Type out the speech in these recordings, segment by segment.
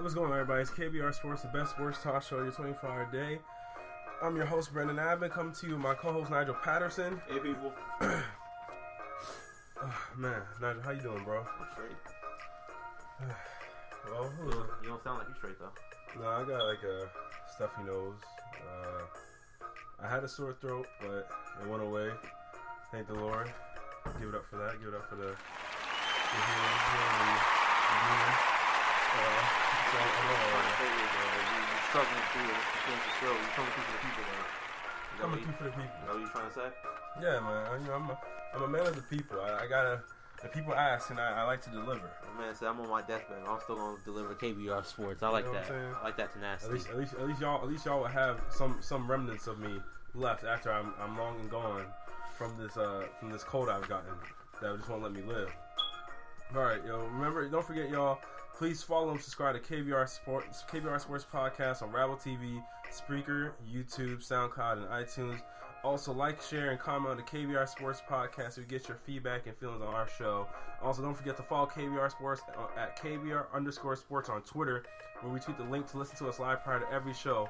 What's going on, everybody? It's KBR Sports, the best sports talk show your 24-hour day. I'm your host, Brendan Abbott. Coming to you with my co-host, Nigel Patterson. Hey, people. Man, Nigel, how you doing, bro? I'm straight. Well, you don't sound like you straight, though. No, I got like a stuffy nose. I had a sore throat, but it went away. Thank the Lord. Give it up for that. Give it up for the You're struggling through it. You're coming through for the people, man. Coming through for the people. Is that what you're trying to say? Yeah, man. I'm a man of the people. I gotta. The people ask, and I like to deliver. My man said, I'm on my deathbed. I'm still gonna deliver KBR Sports. I like that. I like that tenacity. At least y'all will have some remnants of me left after I'm long and gone from this cold I've gotten that just won't let me live. All right, yo. Remember, don't forget, y'all. Please follow and subscribe to KBR Sports Podcast on Rabble TV, Spreaker, YouTube, SoundCloud, and iTunes. Also, like, share, and comment on the KBR Sports Podcast so you get your feedback and feelings on our show. Also, don't forget to follow KBR Sports at KBR_Sports on Twitter, where we tweet the link to listen to us live prior to every show.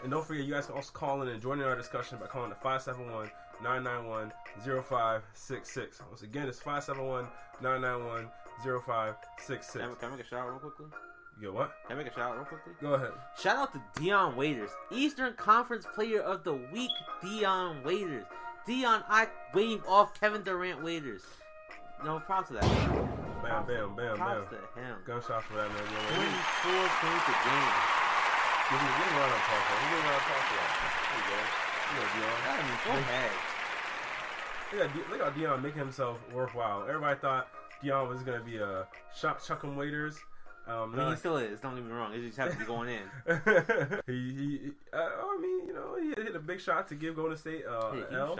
And don't forget, you guys can also call in and join in our discussion by calling to 571-991-0566. Once again, it's 571-991-0566. Can I make a shout out real quickly? You get what? Can I make a shout out real quickly? Go ahead. Shout out to Dion Waiters, Eastern Conference Player of the Week. Dion Waiters. Dion, I wave off Kevin Durant Waiters. No, props to that. Bam, bam, bam, props bam. to him. Gunshot for that, man. 24 points a game. Give me a round of applause. Give me a round of applause for that. There you go. Go ahead. Look how Dion making himself worthwhile. Everybody thought Dion was going to be a shot chucking Waiters. I mean, he still is. Don't get me wrong. He just happens to be going in. he hit a big shot to give Golden State an L.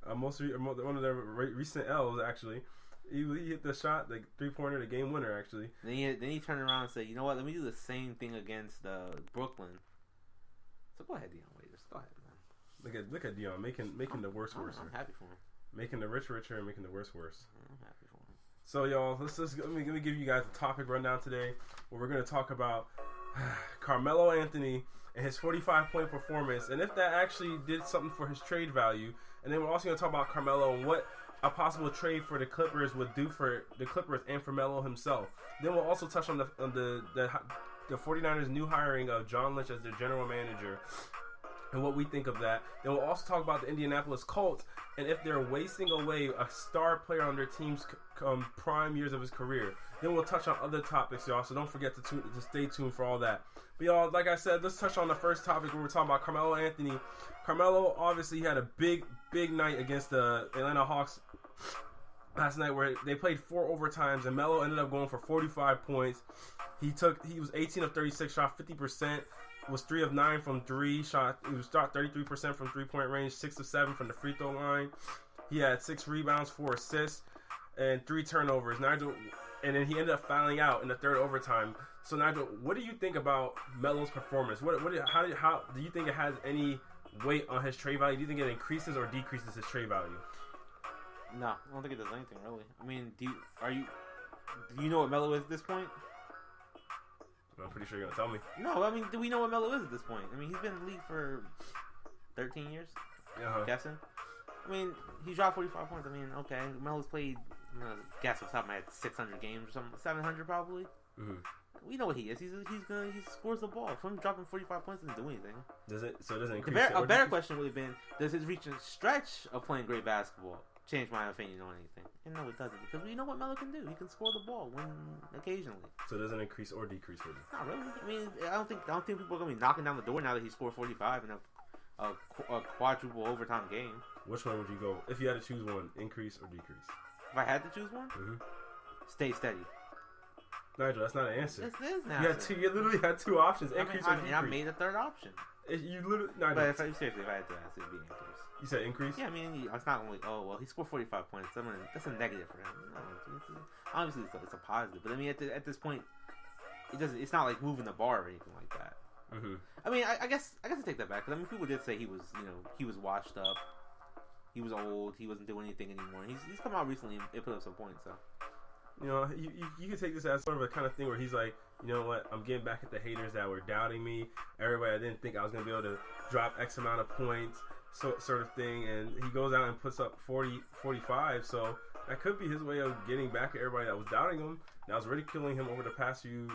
One of their recent L's, actually. He hit the shot, the 3-pointer, the game winner, actually. Then he turned around and said, "You know what? Let me do the same thing against Brooklyn." So go ahead, Dion Waiters. Go ahead, man. Look at Dion making the worse worse. I'm happy for him. Making the rich richer and making the worse worse. I'm happy for him. So, y'all, let me give you guys a topic rundown today where we're going to talk about Carmelo Anthony and his 45-point performance and if that actually did something for his trade value. And then we're also going to talk about Carmelo and what a possible trade for the Clippers would do for the Clippers and for Melo himself. Then we'll also touch on the 49ers' new hiring of John Lynch as their general manager and what we think of that. Then we'll also talk about the Indianapolis Colts and if they're wasting away a star player on their team's prime years of his career. Then we'll touch on other topics, y'all, so don't forget to stay tuned for all that. But, y'all, like I said, let's touch on the first topic where we're talking about Carmelo Anthony. Carmelo obviously had a big night against the Atlanta Hawks last night where they played 4 overtimes and Melo ended up going for 45 points. He was 18 of 36, shot 50%. Was 3 of 9 from 3. He shot 33% from 3-point range, 6 of 7 from the free throw line. He had 6 rebounds, 4 assists, and 3 turnovers. Nigel, and then he ended up fouling out in the third overtime. So Nigel, what do you think about Melo's performance? How do you think it has any weight on his trade value? Do you think it increases or decreases his trade value? No, I don't think it does anything really. I mean, do you know what Melo is at this point? I'm pretty sure you're gonna tell me. No, I mean, do we know what Melo is at this point? I mean, he's been in the league for 13 years. Uh-huh. Guessing. I mean, he dropped 45 points. I mean, okay, Melo's played. I'm gonna guess off the top of my head, 600 games or something, 700 probably. Mm-hmm. We know what he is. He scores the ball. From dropping 45 points doesn't do anything. It doesn't increase. A better question would have been: does his recent stretch of playing great basketball change my opinion on anything? And no, it doesn't, because we know what Melo can do. He can score the ball occasionally. So it doesn't increase or decrease for you? Not really. I mean, I don't think people are gonna be knocking down the door now that he scored 45 in a quadruple overtime game. Which one would you go if you had to choose one? Increase or decrease? If I had to choose one, stay steady. Nigel, that's not an answer. This is now. You literally had 2 options: increase or decrease. And I made a third option. You literally. Nigel, but seriously, if I had to ask, it'd be increase. You said increase? Yeah, I mean, it's not only, he scored 45 points. That's a negative for him. Obviously, it's a positive. But I mean, at this point, it's not like moving the bar or anything like that. Mm-hmm. I mean, I guess I take that back. Because I mean, people did say he was washed up. He was old. He wasn't doing anything anymore. He's come out recently and put up some points. So You know, you can take this as sort of a kind of thing where he's like, you know what, I'm getting back at the haters that were doubting me. Everybody, I didn't think I was going to be able to drop X amount of points, sort of thing. And he goes out and puts up 40, 45. So that could be his way of getting back at everybody that was doubting him, that was ridiculing him over the past few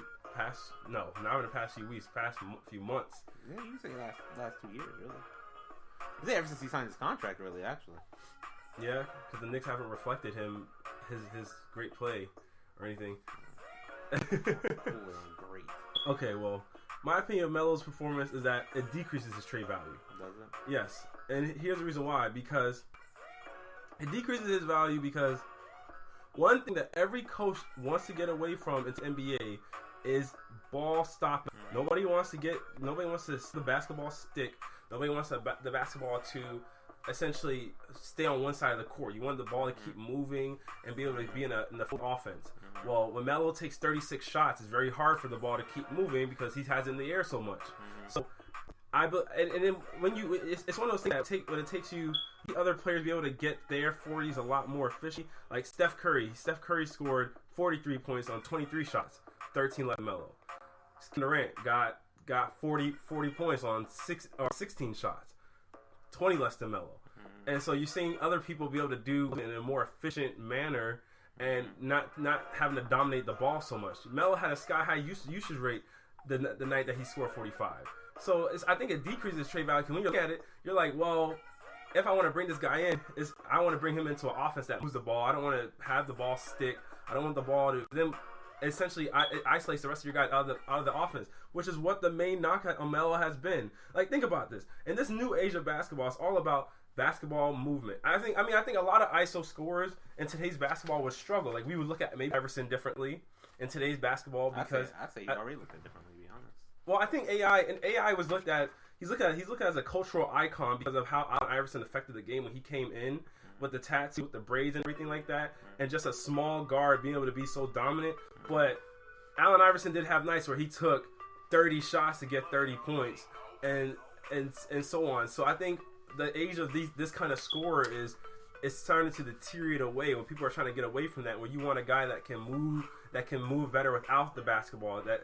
weeks, past few months. Yeah, you say last 2 years, really. I say ever since he signed his contract, really, actually. Yeah, because the Knicks haven't reflected his great play or anything. Great. Okay, well, my opinion of Melo's performance is that it decreases his trade value. Does it? Yes, and here's the reason why. Because it decreases his value because one thing that every coach wants to get away from in the NBA is ball stopping. Nobody wants to see the basketball stick. Nobody wants the basketball to essentially stay on one side of the court. You want the ball to keep moving and be able to be in the full offense. Well, when Melo takes 36 shots, it's very hard for the ball to keep moving because he has it in the air so much. So and then when it's one of those things that when it takes you the other players be able to get their 40s a lot more efficient. Like Steph Curry scored 43 points on 23 shots, 13 left Melo. Durant got 40 points on 16 shots, 20 less than Melo. And so you're seeing other people be able to do it in a more efficient manner and not having to dominate the ball so much. Melo had a sky-high usage rate the night that he scored 45. So I think it decreases trade value. Because when you look at it, you're like, well, if I want to bring this guy in, I want to bring him into an offense that moves the ball. I don't want to have the ball stick. I don't want the ball to then essentially it isolates the rest of your guys out of the offense, which is what the main knock on Melo has been. Like, think about this. In this new age of basketball, it's all about basketball movement. I think a lot of ISO scorers in today's basketball would struggle. Like, we would look at maybe Iverson differently in today's basketball because I say you already looked at it differently, to be honest. Well, I think AI was looked at. He's looked at as a cultural icon because of how Allen Iverson affected the game when he came in with the tattoo, with the braids and everything like that, and just a small guard being able to be so dominant. But Allen Iverson did have nights where he took 30 shots to get 30 points and so on. So I think the age of this kind of scorer is starting to deteriorate away when people are trying to get away from that. Where you want a guy that can move better without the basketball. That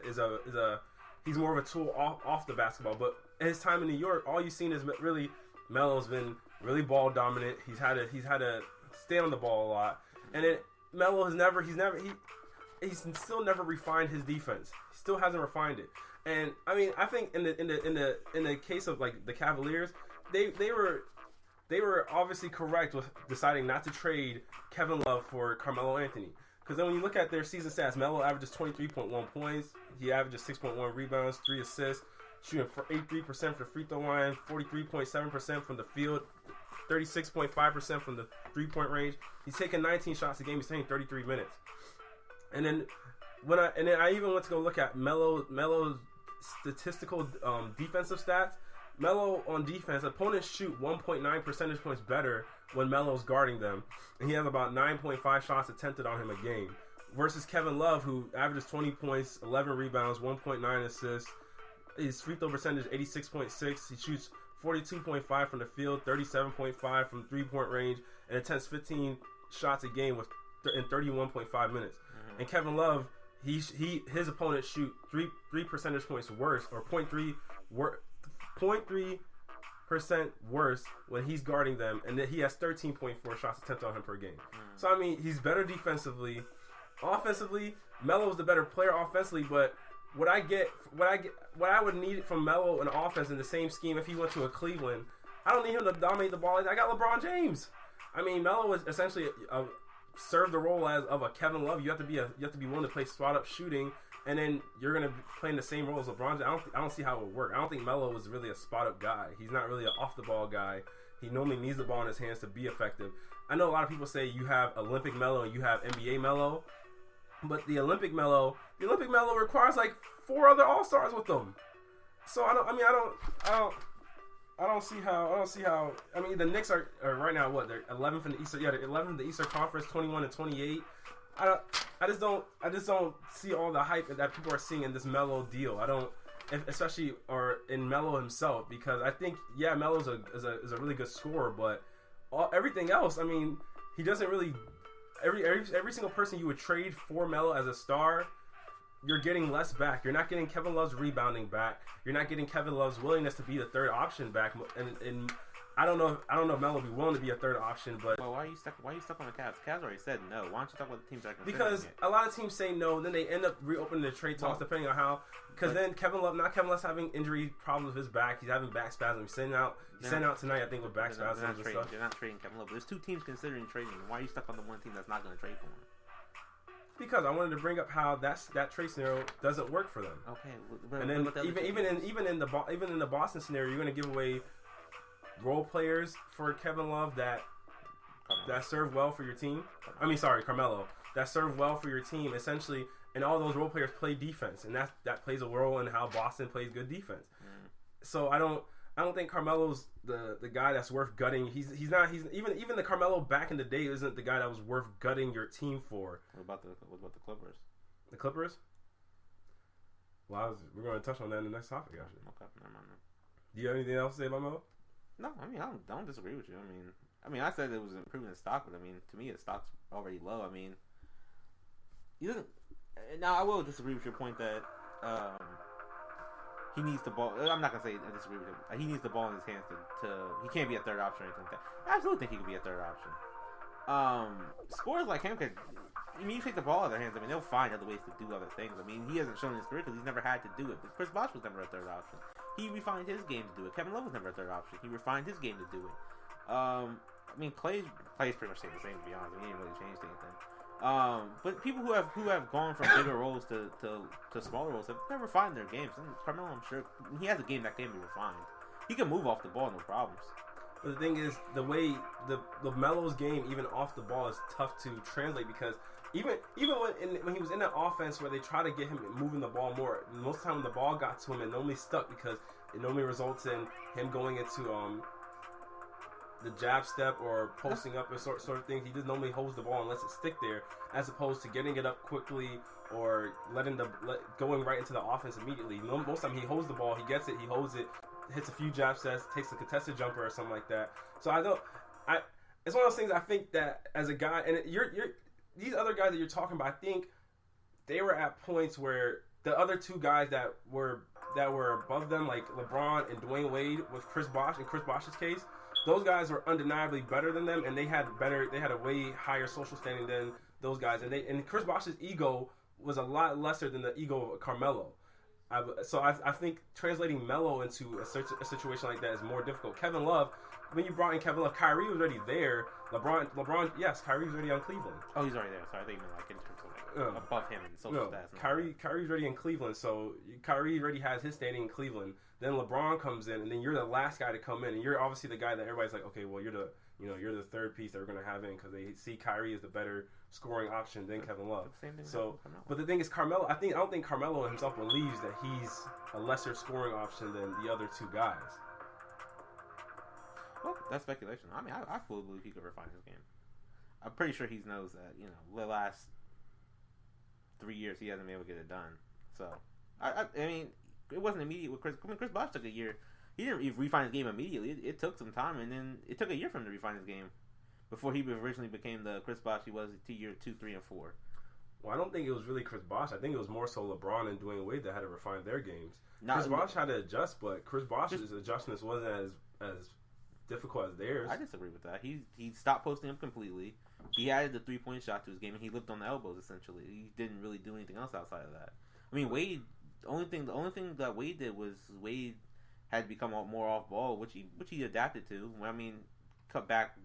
he's more of a tool off the basketball. But in his time in New York, all you've seen is really Melo's been really ball dominant. He's had to stay on the ball a lot, and then Melo he's still never refined his defense. He still hasn't refined it. And I mean, I think in the case of like the Cavaliers, they were obviously correct with deciding not to trade Kevin Love for Carmelo Anthony. Because then when you look at their season stats, Melo averages 23.1 points. He averages 6.1 rebounds, 3 assists, shooting for 83% from the free throw line, 43.7% from the field, 36.5% from the three-point range. He's taking 19 shots a game. He's taking 33 minutes. And then I even went to go look at Melo's statistical defensive stats. Melo on defense, opponents shoot 1.9 percentage points better when Melo's guarding them, and he has about 9.5 shots attempted on him a game. Versus Kevin Love, who averages 20 points, 11 rebounds, 1.9 assists. His free throw percentage 86.6. He shoots 42.5 from the field, 37.5 from three-point range, and attempts 15 shots a game in 31.5 minutes. And Kevin Love, his opponents shoot 3 percentage points worse, or 0.3% worse when he's guarding them, and then he has 13.4 shots attempted on him per game. So I mean, he's better defensively. Offensively, Melo is the better player offensively, but what I would need from Melo in offense in the same scheme if he went to a Cleveland, I don't need him to dominate the ball. I got LeBron James. I mean, Melo is essentially serve the role of a Kevin Love. You have to be willing to play spot up shooting, and then you're gonna play in the same role as LeBron. I don't see how it would work. I don't think Melo is really a spot up guy. He's not really an off the ball guy. He normally needs the ball in his hands to be effective. I know a lot of people say you have Olympic Melo and you have NBA Melo, but the Olympic Melo requires like 4 other All-Stars with them. So I don't see how. I mean, the Knicks are right now what, they're 11th in the Eastern. Yeah, they're 11th in the Eastern Conference, 21-28. I just don't see all the hype that people are seeing in this Melo deal. I don't, especially or in Melo himself, because I think Melo is a really good scorer, but everything else, I mean, he doesn't really. every single person you would trade for Melo as a star, you're getting less back. You're not getting Kevin Love's rebounding back. You're not getting Kevin Love's willingness to be the third option back. And I don't know if Melo will be willing to be a third option, but well, why are you stuck on the Cavs? Cavs already said no. Why don't you talk about the teams that are considering because it? a lot of teams say no, and then they end up reopening the trade talks depending on how. Because then Kevin Love's having injury problems with his back. He's having back spasms. He's sitting out tonight, I think, with back spasms and stuff. They're not trading Kevin Love. There's two teams considering trading him. Why are you stuck on the one team that's not going to trade for him? Because I wanted to bring up how that trade scenario doesn't work for them. Okay, and then even in the Boston scenario, you're going to give away role players for Kevin Love that serve well for your team. Carmelo, that serve well for your team essentially, and all those role players play defense, and that plays a role in how Boston plays good defense. So I don't think Carmelo's the guy that's worth gutting. He's even the Carmelo back in the day isn't the guy that was worth gutting your team for. What about the Clippers? The Clippers? Well, we're going to touch on that in the next topic, actually. Okay, never mind. Do you have anything else to say about Melo? No, I mean I don't disagree with you. I mean I said it was improving the stock, but I mean to me the stock's already low. I mean, he doesn't. Now I will disagree with your point that he needs the ball. I'm not gonna say I disagree with him. He needs the ball in his hands to he can't be a third option or anything like that. I absolutely think he could be a third option. Scorers like him could. I mean, you take the ball out of their hands. I mean, they'll find other ways to do other things. I mean, he hasn't shown in his career because he's never had to do it. But Chris Bosh was never a third option. He refined his game to do it. Kevin Love was never a third option. He refined his game to do it. I mean, Clay's pretty much stayed the same, to be honest. He didn't really change anything. But people who have gone from bigger roles to smaller roles have never refined their games. And Carmelo, I'm sure he has a game that can be refined. He can move off the ball, no problems. But the thing is, the way the Melo's game, even off the ball, is tough to translate because even when he was in that offense where they try to get him moving the ball more, most of the time when the ball got to him, it normally stuck because it normally results in him going into the jab step or posting up or sort of things. He just normally holds the ball and lets it stick there, as opposed to getting it up quickly or going right into the offense immediately. Most of the time he holds the ball, he gets it, he holds it, hits a few jab sets, takes a contested jumper or something like that. So it's one of those things. I think that as a guy, and you're these other guys that you're talking about, I think they were at points where the other two guys that were above them, like LeBron and Dwayne Wade, with Chris Bosh, in Chris Bosh's case, those guys were undeniably better than them, and they had a way higher social standing than those guys, and Chris Bosh's ego was a lot lesser than the ego of Carmelo. So I think translating Melo into a situation like that is more difficult. Kevin Love, when you brought in Kevin Love, Kyrie was already there. LeBron, yes, Kyrie was already on Cleveland. Oh, he's already there. Sorry, I think you meant like in terms of like above him in social stats. Kyrie's already in Cleveland, so Kyrie already has his standing in Cleveland. Then LeBron comes in, and then you're the last guy to come in, and you're obviously the guy that everybody's like, okay, well, you're the third piece that we're gonna have in because they see Kyrie as the better scoring option than Kevin Love. So, but the thing is, Carmelo, I don't think Carmelo himself believes that he's a lesser scoring option than the other two guys. Well, that's speculation. I mean, I fully believe he could refine his game. I'm pretty sure he knows that, the last 3 years he hasn't been able to get it done. So, I mean, it wasn't immediate with Chris. I mean, Chris Bosh took a year. He didn't refine his game immediately. It took some time, and then it took a year for him to refine his game before he originally became the Chris Bosh he was year 2, 3, and 4. Well, I don't think it was really Chris Bosh. I think it was more so LeBron and Dwayne Wade that had to refine their games. Chris Bosh had to adjust, but Chris Bosh's adjustments wasn't as difficult as theirs. I disagree with that. He stopped posting up completely. He added the 3-point shot to his game, and he lived on the elbows essentially. He didn't really do anything else outside of that. I mean, Wade. The only thing that Wade did was Wade had to become more off ball, which he adapted to. I mean, cut back,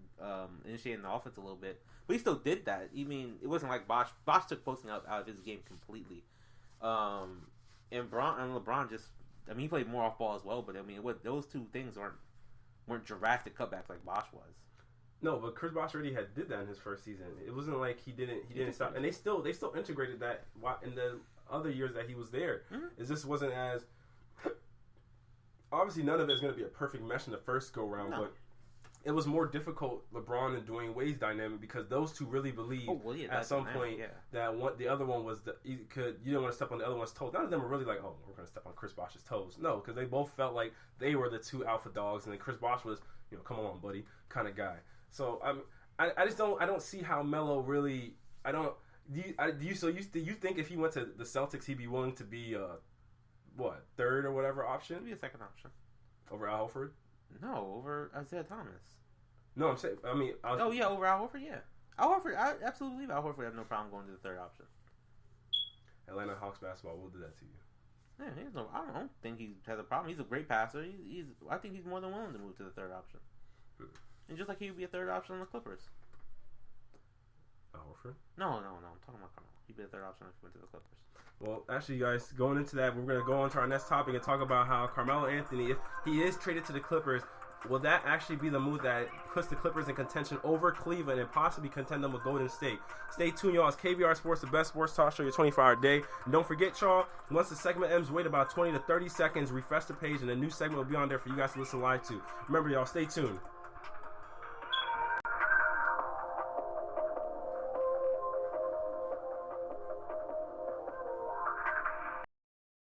initiating the offense a little bit, but he still did that. I mean, it wasn't like Bosh. Bosh took posting out of his game completely. And LeBron just. I mean, he played more off ball as well, but I mean, those two things weren't drastic cutbacks like Bosh was. No, but Chris Bosh already did that in his first season. It wasn't like he didn't stop, and they still integrated that in the other years that he was there. Mm-hmm. It just wasn't as obviously none of it is going to be a perfect mesh in the first go round, but it was more difficult LeBron and Dwayne Wade's dynamic because those two really believed at some point that the other one was you didn't want to step on the other one's toes. None of them were really like, oh, we're going to step on Chris Bosh's toes. No, because they both felt like they were the two alpha dogs, and then Chris Bosh was, come on, buddy, kind of guy. So I just don't see how Melo really. I don't. Do you think if he went to the Celtics, he'd be willing to be third or whatever option? He'd be a second option Over Al Horford? No, over Isaiah Thomas. No, I'm saying. I mean, over Al Horford. Yeah, Al Horford. I absolutely believe Al Horford would have no problem going to the third option. Atlanta Hawks basketball will do that to you. Yeah, I don't think he has a problem. He's a great passer. I think he's more than willing to move to the third option. And just like he would be a third option on the Clippers. Al Horford? No. I'm talking about Carmelo. He'd be a third option if he went to the Clippers. Well, actually, guys, going into that, we're going to go on to our next topic and talk about how Carmelo Anthony, if he is traded to the Clippers, will that actually be the move that puts the Clippers in contention over Cleveland and possibly contend them with Golden State? Stay tuned, y'all. It's KBR Sports, the best sports talk show, your 24-hour day. And don't forget, y'all, once the segment ends, wait about 20 to 30 seconds, refresh the page, and a new segment will be on there for you guys to listen live to. Remember, y'all, stay tuned.